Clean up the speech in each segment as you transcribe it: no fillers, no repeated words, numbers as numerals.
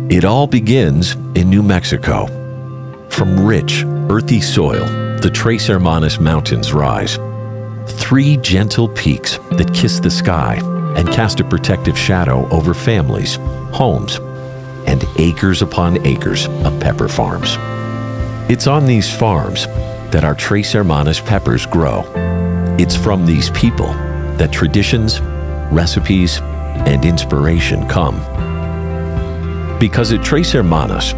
It all begins in New Mexico. From rich, earthy soil, the Tres Hermanas Mountains rise. 3 gentle peaks that kiss the sky and cast a protective shadow over families, homes, and acres upon acres of pepper farms. It's on these farms that our Tres Hermanas peppers grow. It's from these people that traditions, recipes, and inspiration come. Because at Tres Hermanas,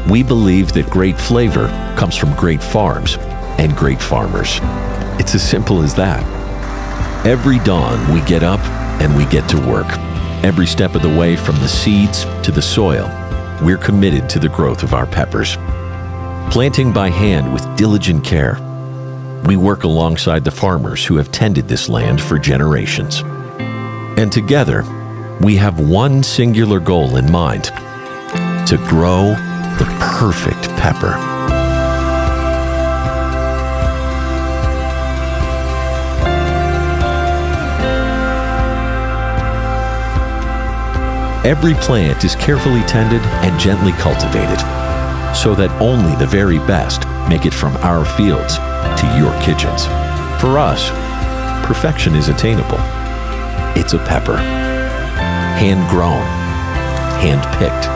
we believe that great flavor comes from great farms and great farmers. It's as simple as that. Every dawn we get up and we get to work. Every step of the way from the seeds to the soil, we're committed to the growth of our peppers. Planting by hand with diligent care, we work alongside the farmers who have tended this land for generations. And together, we have one singular goal in mind: to grow the perfect pepper. Every plant is carefully tended and gently cultivated, so that only the very best make it from our fields to your kitchens. For us, perfection is attainable. It's a pepper. Hand-grown, hand-picked,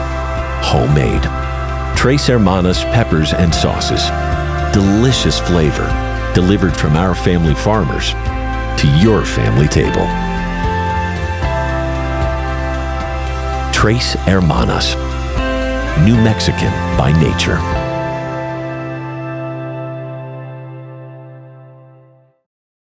homemade. Tres Hermanas peppers and sauces. Delicious flavor delivered from our family farmers to your family table. Tres Hermanas, New Mexican by nature.